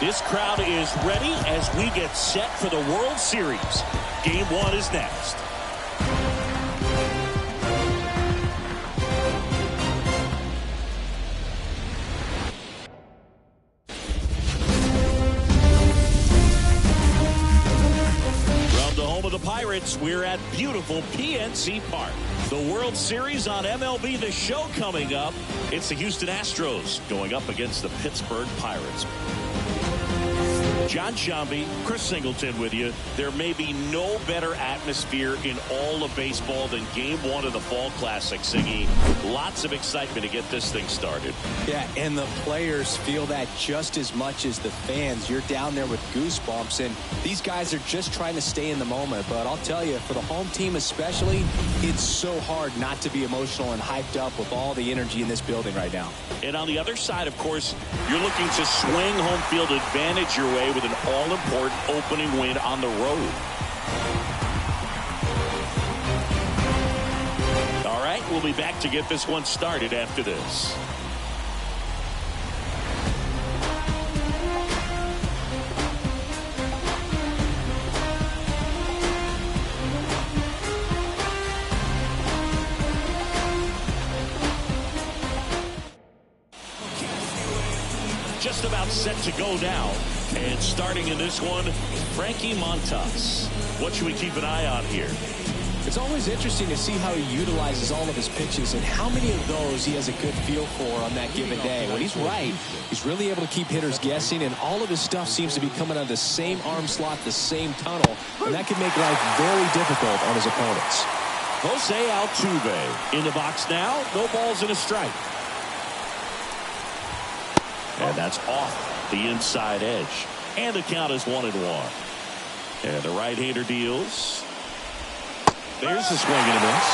This crowd is ready as we get set for the World Series. Game 1 is next. From the home of the Pirates, we're at beautiful PNC Park. The World Series on MLB The Show coming up. It's the Houston Astros going up against the Pittsburgh Pirates. John Shambi, Chris Singleton with you. There may be no better atmosphere in all of baseball than Game 1 of the Fall Classic, Siggy. Lots of excitement to get this thing started. Yeah, and the players feel that just as much as the fans. You're down there with goosebumps, and these guys are just trying to stay in the moment. But I'll tell you, for the home team especially, it's so hard not to be emotional and hyped up with all the energy in this building right now. And on the other side, of course, you're looking to swing home field advantage your way with an all-important opening win on the road. All right, we'll be back to get this one started after this. Just about set to go now. And starting in this one, Frankie Montas. What should we keep an eye on here? It's always interesting to see how he utilizes all of his pitches and how many of those he has a good feel for on that given day. When he's right, he's really able to keep hitters guessing, and all of his stuff seems to be coming out of the same arm slot, the same tunnel, and that can make life very difficult on his opponents. Jose Altuve in the box now. No balls and a strike. And that's off the inside edge. And the count is 1-1. And the right-hander deals. There's the swing and a miss.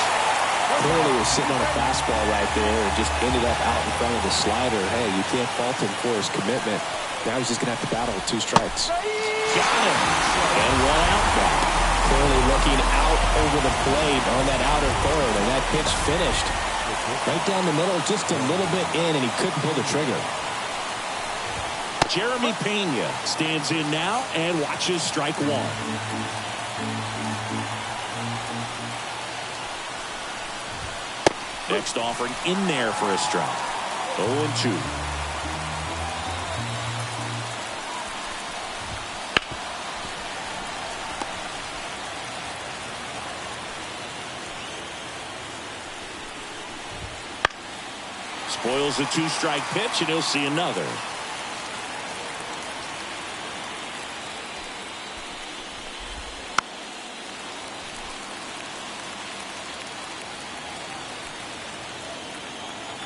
Clearly was sitting on a fastball right there and just ended up out in front of the slider. Hey, you can't fault him for his commitment. Now he's just going to have to battle with 2 strikes. Got him. And 1 out back. Clearly looking out over the plate on that outer third, and that pitch finished right down the middle, just a little bit in, and he couldn't pull the trigger. Jeremy Pena stands in now and watches strike 1. Next offering in there for a strike. 0-2. Spoils a 2-strike pitch, and he'll see another.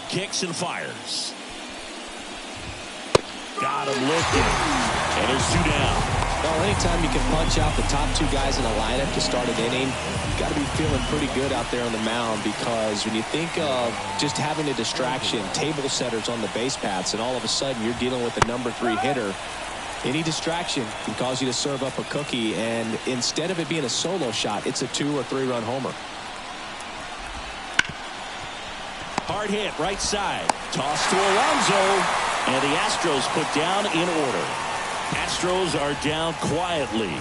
Kicks and fires. Got him looking. And there's 2 down. Well, anytime you can punch out the top 2 guys in a lineup to start an inning, you've got to be feeling pretty good out there on the mound, because when you think of just having a distraction, table setters on the base paths, and all of a sudden you're dealing with the number 3 hitter, any distraction can cause you to serve up a cookie, and instead of it being a solo shot, it's a 2 or 3 run homer. Hard hit right side. Toss to Alonso. And the Astros put down in order. Astros are down quietly.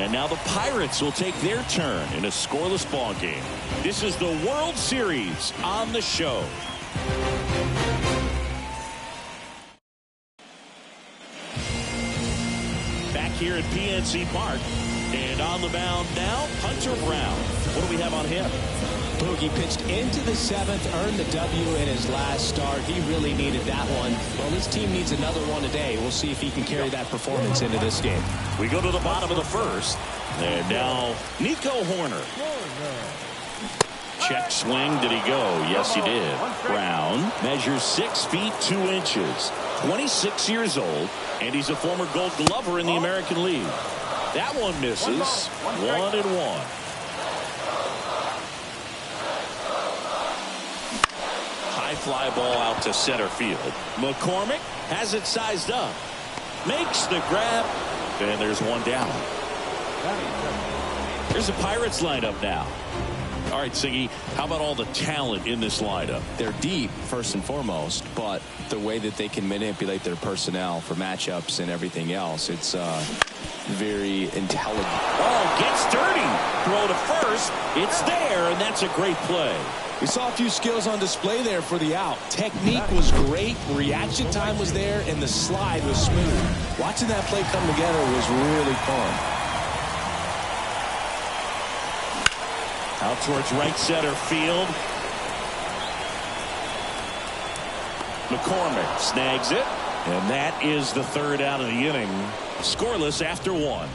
And now the Pirates will take their turn in a scoreless ball game. This is the World Series on the show. Back here at PNC Park. And on the mound now, Hunter Brown. What do we have on him? Boogie pitched into the 7th, earned the W in his last start. He really needed that one. Well, his team needs another one today. We'll see if he can carry that performance into this game. We go to the bottom of the 1st. And now Nico Horner. Check swing. Did he go? Yes, he did. Brown measures 6 feet 2 inches. 26 years old. And he's a former Gold Glover in the American League. That one misses. 1-1. High fly ball out to center field. McCormick has it sized up. Makes the grab. And there's 1 down. Here's the Pirates lineup now. All right, Siggy, how about all the talent in this lineup? They're deep, first and foremost, but the way that they can manipulate their personnel for matchups and everything else, it's very intelligent. Oh, gets dirty. Throw to first. It's there, and that's a great play. We saw a few skills on display there for the out. Technique was great, reaction time was there, and the slide was smooth. Watching that play come together was really fun. Out towards right center field. McCormick snags it, and that is the third out of the inning. Scoreless after one.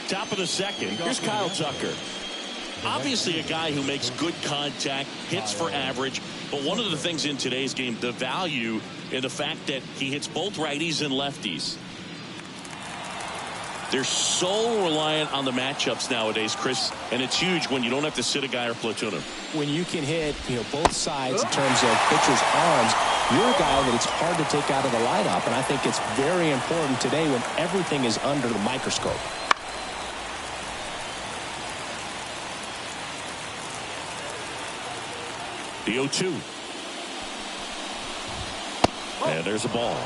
Top of the second. Here's Kyle Tucker. Obviously a guy who makes good contact, hits for average, but one of the things in today's game, the value in the fact that he hits both righties and lefties. They're so reliant on the matchups nowadays, Chris, and it's huge when you don't have to sit a guy or platoon him. When you can hit, both sides in terms of pitchers' arms, you're a guy that it's hard to take out of the lineup, and I think it's very important today when everything is under the microscope. The 0-2. And there's a ball.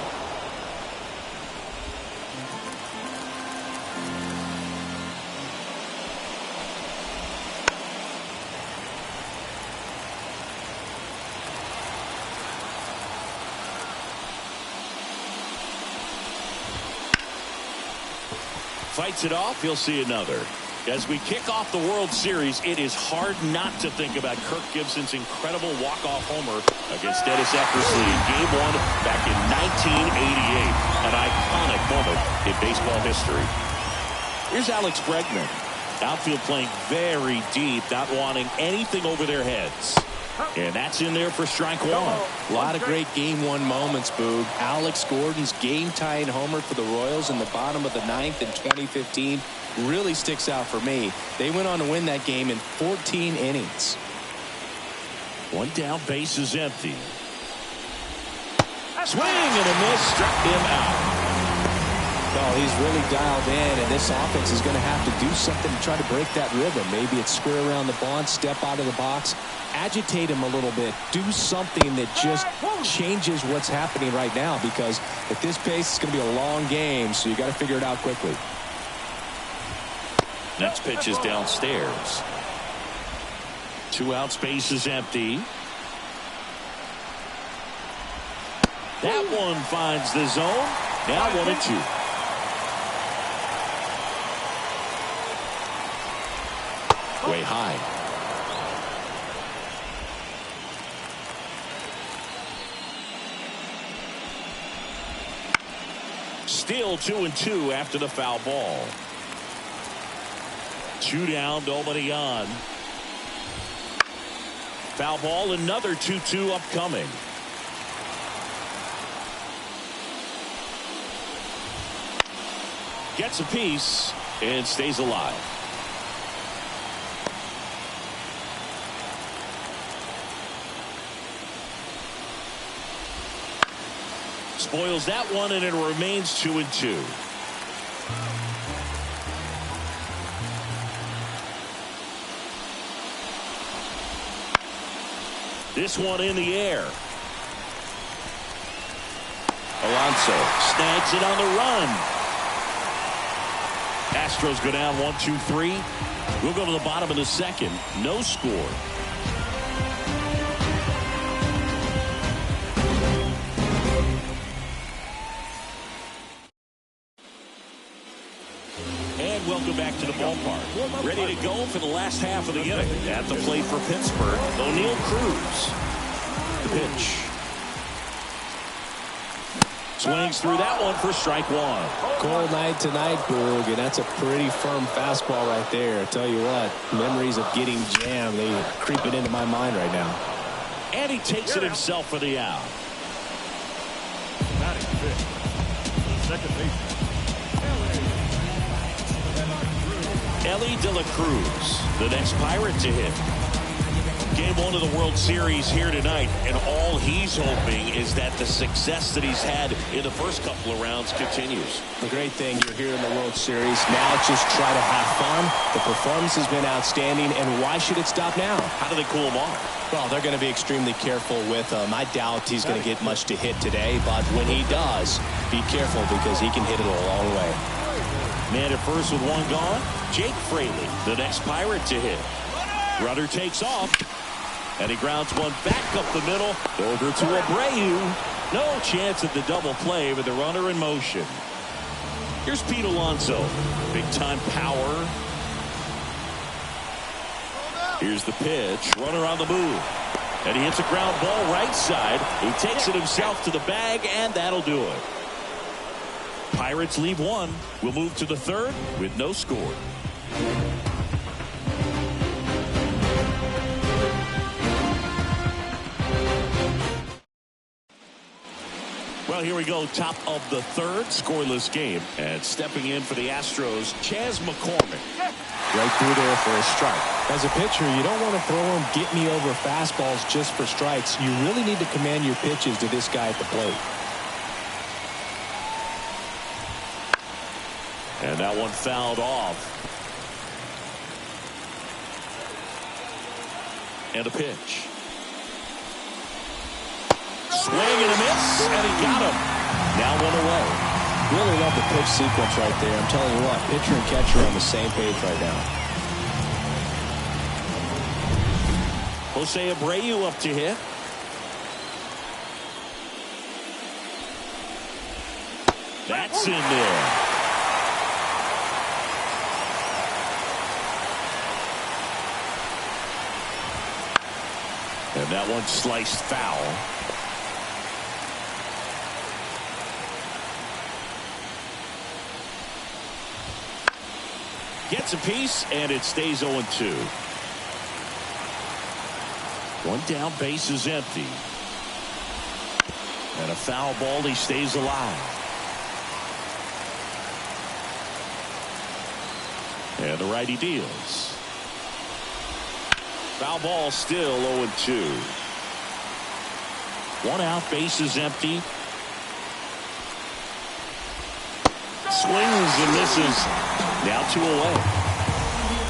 Fights it off. He'll see another. As we kick off the World Series, it is hard not to think about Kirk Gibson's incredible walk-off homer against Dennis Eckersley in Game 1 back in 1988. An iconic moment in baseball history. Here's Alex Bregman. Outfield playing very deep, not wanting anything over their heads. And that's in there for strike one. A lot of great Game 1 moments, Boog. Alex Gordon's game-tying homer for the Royals in the bottom of the ninth in 2015 really sticks out for me. They went on to win that game in 14 innings. One down, base is empty. Swing and a miss, struck him out. Well, he's really dialed in, and this offense is going to have to do something to try to break that rhythm. Maybe it's square around the bunt, step out of the box, agitate him a little bit, do something that just changes what's happening right now, because at this pace, it's going to be a long game, so you got to figure it out quickly. Next pitch is downstairs. 2 outs, base is empty. That one finds the zone. Now 1-2. Way high. Still 2-2 after the foul ball. 2 down, nobody on. Foul ball, another 2-2 upcoming. Gets a piece and stays alive. Spoils that one, and it remains 2-2. This one in the air. Alonso snags it on the run. Astros go down 1-2-3. We'll go to the bottom of the second. No score. And welcome back to the ballpark. Ready to go for the last half of the inning. At the plate for Pittsburgh, O'Neal Cruz. The pitch. Swings through that one for strike one. Cold night tonight, Boog, and that's a pretty firm fastball right there. I tell you what, memories of getting jammed, they creeping into my mind right now. And he takes it himself for the out. Second base. Ellie De La Cruz, the next Pirate to hit. Game 1 of the World Series here tonight, and all he's hoping is that the success that he's had in the first couple of rounds continues. The great thing, you're here in the World Series. Now just try to have fun. The performance has been outstanding, and why should it stop now? How do they cool him off? Well, they're going to be extremely careful with him. I doubt he's going to get much to hit today, but when he does, be careful because he can hit it a long way. Man at first with one gone. Jake Fraley, the next Pirate to hit. Runner takes off, and he grounds one back up the middle, over to Abreu. No chance at the double play with the runner in motion. Here's Pete Alonso. Big-time power. Here's the pitch. Runner on the move. And he hits a ground ball right side. He takes it himself to the bag, and that'll do it. Pirates leave one. We'll move to the third with no score. Well, here we go. Top of the third, scoreless game. And stepping in for the Astros, Chas McCormick. Right through there for a strike. As a pitcher, you don't want to throw him get me over fastballs just for strikes. You really need to command your pitches to this guy at the plate. And that one fouled off. And a pitch. Swing and a miss, and he got him. Now one away. Really love the pitch sequence right there. I'm telling you what, pitcher and catcher are on the same page right now. Jose Abreu up to hit. That's in there. And that one sliced foul. Gets a piece, and it stays 0-2. One down, base is empty. And a foul ball, he stays alive. And the righty deals. Foul ball, still 0-2. One out, base is empty. Swings and misses. Now 2 away.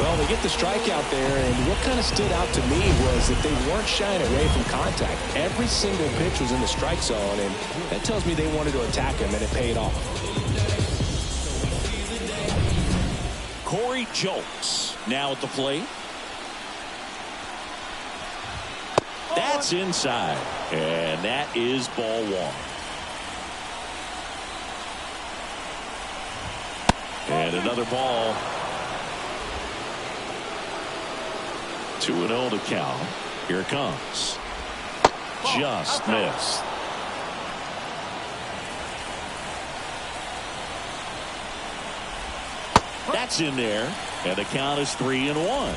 Well, they get the strikeout there, and what kind of stood out to me was that they weren't shying away from contact. Every single pitch was in the strike zone, and that tells me they wanted to attack him, and it paid off. Corey Julks now at the plate. That's inside, and that is ball one. And another ball. 2-0 to count. Here it comes. Just missed. That's in there, and the count is 3-1.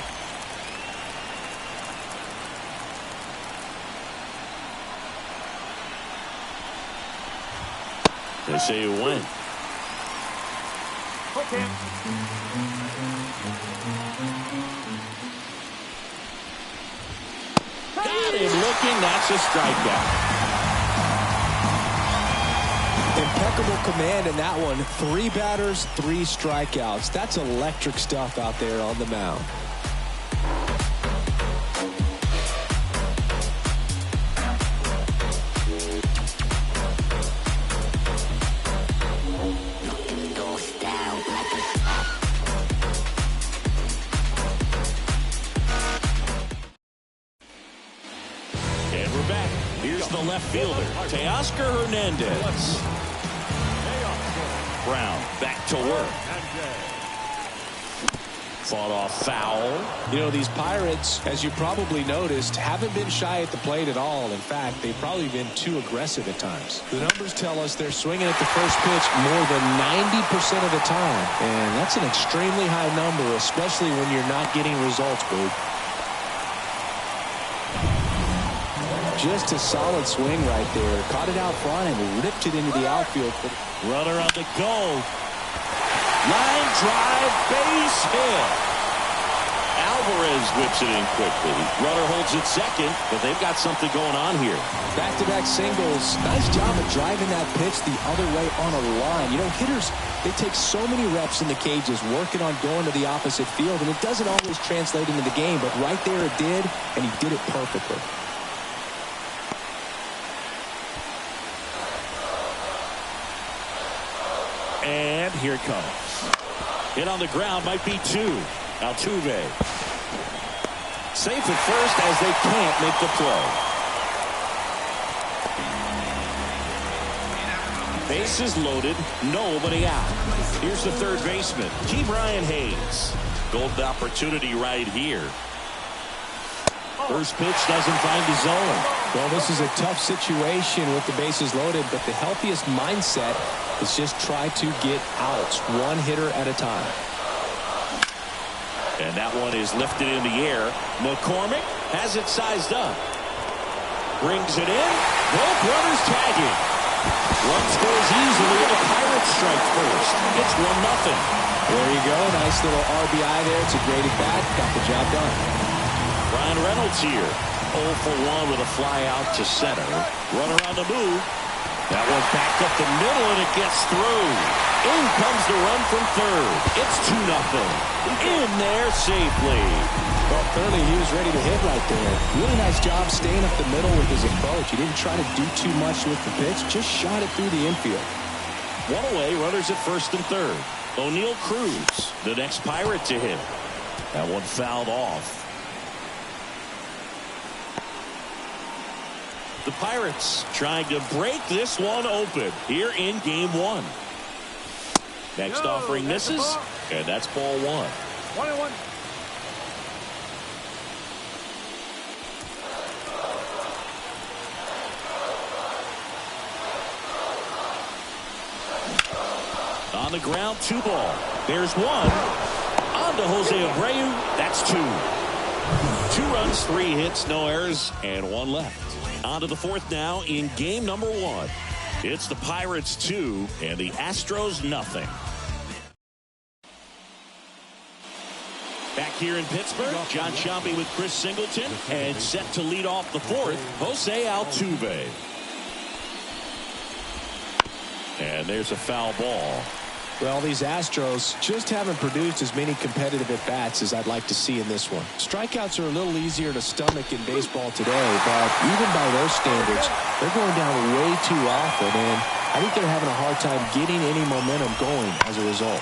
They say you win. Got him looking. That's a strikeout. Impeccable command in that one. 3 batters, 3 strikeouts. That's electric stuff out there on the mound. Fielder, Teoscar Hernandez. Brown back to work. Fought off foul. You know, these Pirates, as you probably noticed, haven't been shy at the plate at all. In fact, they've probably been too aggressive at times. The numbers tell us they're swinging at the first pitch more than 90% of the time. And that's an extremely high number, especially when you're not getting results, Boog. Just a solid swing right there. Caught it out front and ripped it into the outfield. Runner on the go. Line drive, base hit. Alvarez Alvarez whips it in quickly. Runner holds it second, but they've got something going on here. Back-to-back singles. Nice job of driving that pitch the other way on a line. You know, hitters, they take so many reps in the cages working on going to the opposite field, and it doesn't always translate into the game, but right there it did, and he did it perfectly. And here it comes. Hit on the ground, might be two. Altuve. Safe at first as they can't make the play. Bases loaded, nobody out. Here's the third baseman, Brian Hayes. Golden opportunity right here. First pitch doesn't find the zone. Well, this is a tough situation with the bases loaded, but the healthiest mindset is just try to get outs, one hitter at a time. And that one is lifted in the air. McCormick has it sized up. Brings it in. Both runners tagging. Run scores easily, and the Pirates strike first. It's 1-0. There you go. Nice little RBI there. It's a great at-bat. Got the job done. Ryan Reynolds here. 0 for 1 with a fly out to center. Runner on the move. That one backed up the middle, and it gets through. In comes the run from third. It's 2-0. In there safely. Well, clearly he was ready to hit right there. Really nice job staying up the middle with his approach. He didn't try to do too much with the pitch. Just shot it through the infield. One away, runners at first and third. O'Neal Cruz, the next Pirate to hit. That one fouled off. The Pirates trying to break this one open here in game one. Next offering misses, and that's ball one. 1-1. On the ground, 2 ball. There's one. On to Jose Abreu. That's 2. 2 runs, 3 hits, no errors, and 1 left. On to the fourth now in game number 1. It's the Pirates 2 and the Astros nothing. Back here in Pittsburgh, John Sciambi with Chris Singleton, and set to lead off the fourth, Jose Altuve. And there's a foul ball. Well, these Astros just haven't produced as many competitive at-bats as I'd like to see in this one. Strikeouts are a little easier to stomach in baseball today, but even by those standards, they're going down way too often, and I think they're having a hard time getting any momentum going as a result.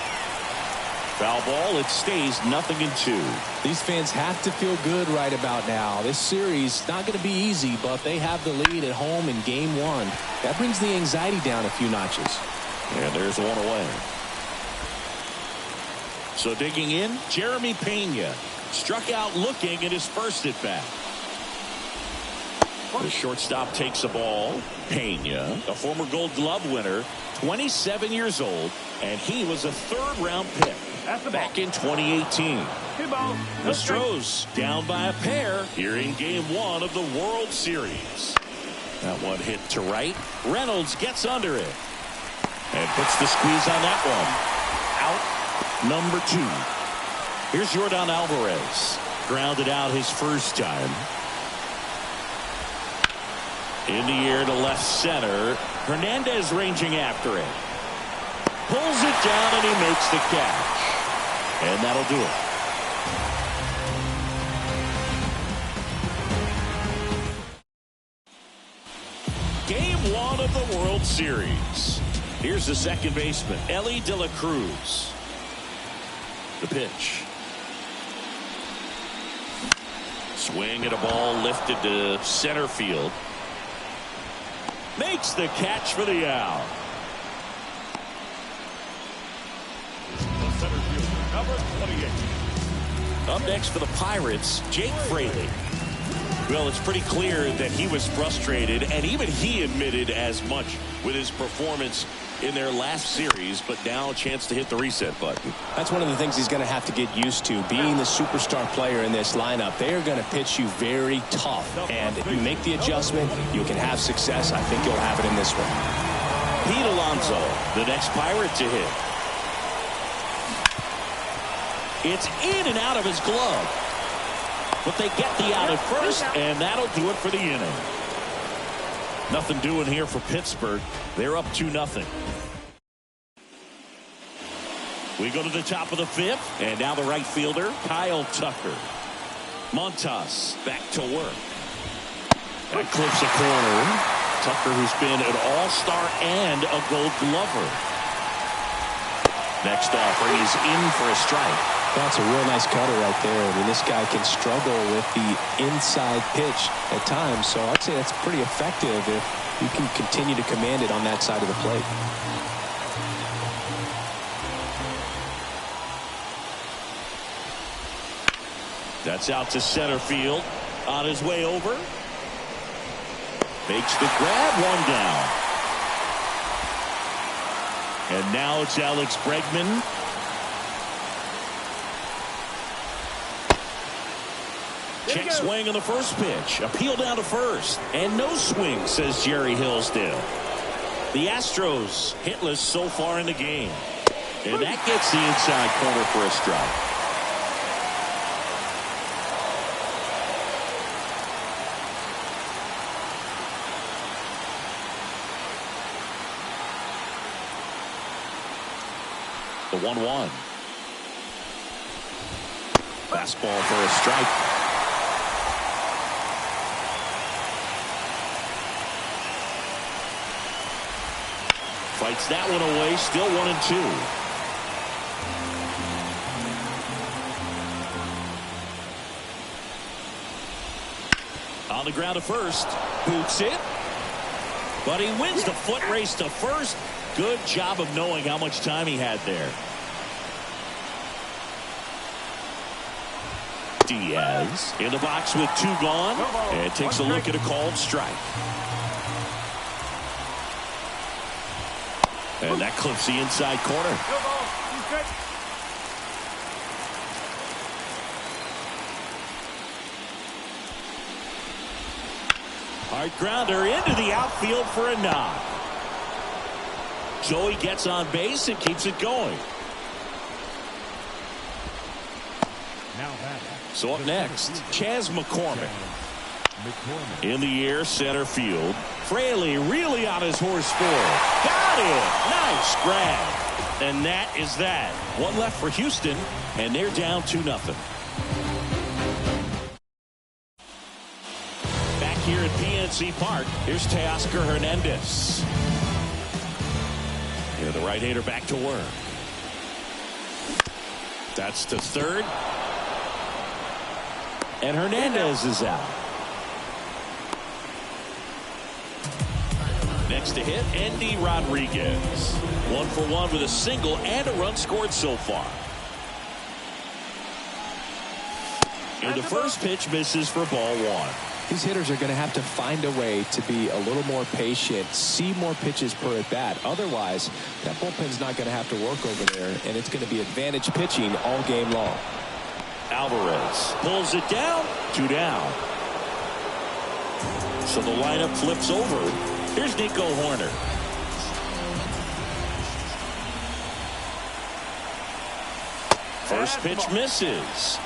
Foul ball, it stays 0-2. These fans have to feel good right about now. This series not going to be easy, but they have the lead at home in game 1. That brings the anxiety down a few notches. And there's one away. So digging in, Jeremy Pena struck out looking at his first at bat. The shortstop takes the ball. Pena, a former Gold Glove winner, 27 years old, and he was a third-round pick back in 2018. The Astros down by a pair here in game 1 of the World Series. That one hit to right. Reynolds gets under it and puts the squeeze on that one. Out. Number 2. Here's Yordan Alvarez. Grounded out his first time. In the air to left center. Hernandez ranging after it. Pulls it down and he makes the catch. And that'll do it. Game 1 of the World Series. Here's the second baseman, Elly De La Cruz. The pitch. Swing at a ball lifted to center field. Makes the catch for the out. The center fielder, number 28. Up next for the Pirates, Jake Fraley. Well, it's pretty clear that he was frustrated, and even he admitted as much with his performance in their last series, but now a chance to hit the reset button. That's one of the things he's going to have to get used to, being the superstar player in this lineup. They are going to pitch you very tough, and if you make the adjustment, you can have success. I think you'll have it in this one. Pete Alonso, the next Pirate to hit. It's in and out of his glove. but they get the out at first, and that'll do it for the inning. Nothing doing here for Pittsburgh. They're up 2-0. We go to the top of the fifth, and now the right fielder, Kyle Tucker. Montas back to work. That clips a corner. Tucker, who's been an all-star and a Gold Glover. Next offering is in for a strike. That's a real nice cutter right there. I mean, this guy can struggle with the inside pitch at times, so I'd say that's pretty effective if you can continue to command it on that side of the plate. That's out to center field. On his way over. Makes the grab, one down. And now it's Alex Bregman. Check swing on the first pitch. Appeal down to first. And no swing, says Jerry Hillsdale. The Astros hitless so far in the game. And that gets the inside corner for a strike. The 1-1. Fastball for a strike. Fights that one away. Still 1-2. On the ground to first. Boots it. But he wins the foot race to first. Good job of knowing how much time he had there. Diaz in the box with 2 gone. And takes a look at a called strike. And that clips the inside corner. Hard grounder into the outfield for a knock. Joey gets on base and keeps it going. So up next, Chas McCormick. In the air, center field. Fraley really on his horse forward. Got it. Nice grab. And that is that. One left for Houston, and they're down 2-0. Back here at PNC Park, here's Teoscar Hernandez. Yeah, the right-hander back to work. That's to third. And Hernandez is out. Next to hit, Andy Rodriguez. 1 for 1 with a single and a run scored so far. And the first pitch misses for ball 1. These hitters are going to have to find a way to be a little more patient, see more pitches per at bat. Otherwise, that bullpen's not going to have to work over there, and it's going to be advantage pitching all game long. Alvarez pulls it down. 2 down. So the lineup flips over. Here's Nico Horner. First pitch misses.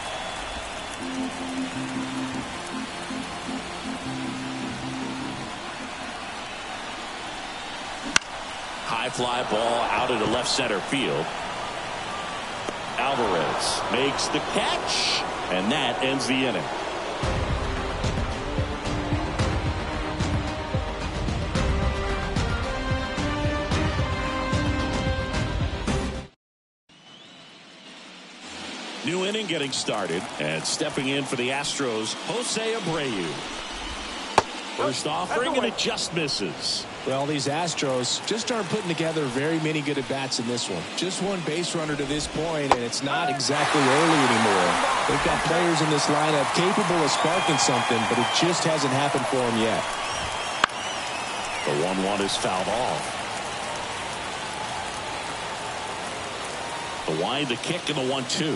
High fly ball out into left center field. Alvarez makes the catch, and that ends the inning. New inning getting started, and stepping in for the Astros, Jose Abreu. First offering, and it just misses. Well, these Astros just aren't putting together very many good at-bats in this one. Just one base runner to this point, and it's not exactly early anymore. They've got players in this lineup capable of sparking something, but it just hasn't happened for them yet. The 1-1 is fouled off. The wind, the kick, and the 1-2.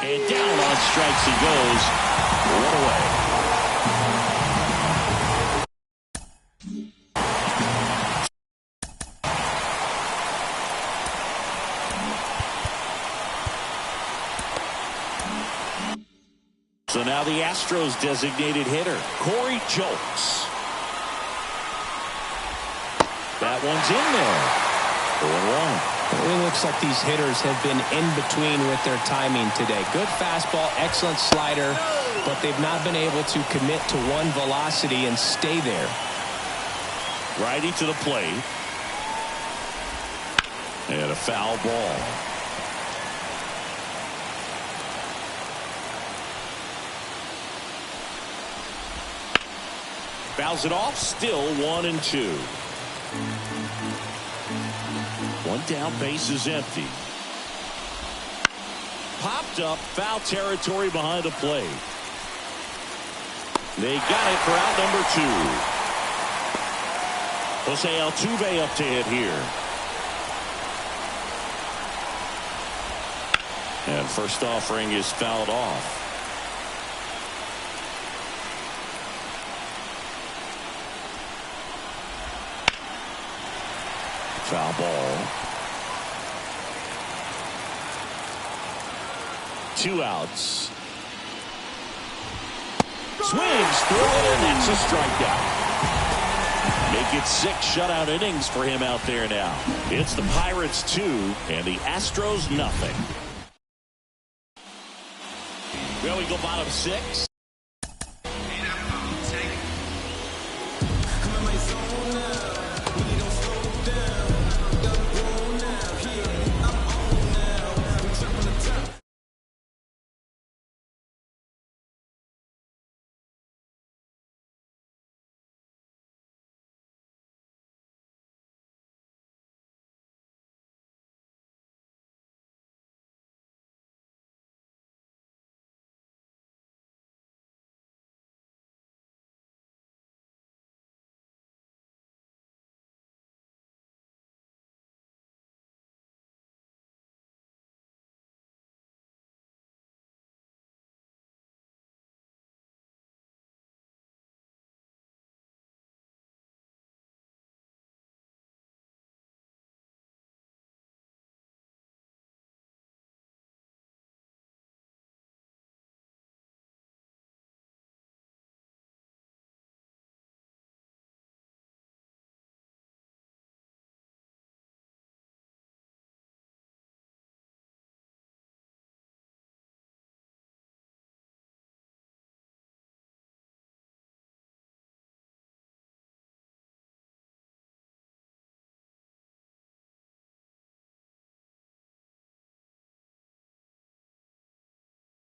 And down on strikes he goes. 1 away. So now the Astros designated hitter, Corey Julks. That one's in there. 0-1. It looks like these hitters have been in between with their timing today. Good fastball, excellent slider, but they've not been able to commit to one velocity and stay there. Righty to the plate. And a foul ball. Fouls it off, still 1-2. One down, base is empty. Popped up, foul territory behind the plate. They got it for out number 2. Jose Altuve up to hit here. And first offering is fouled off. Foul ball. 2 outs. Swings through it, and that's a strikeout. Make it 6 shutout innings for him out there now. It's the Pirates 2 and the Astros nothing. Well, we go bottom 6.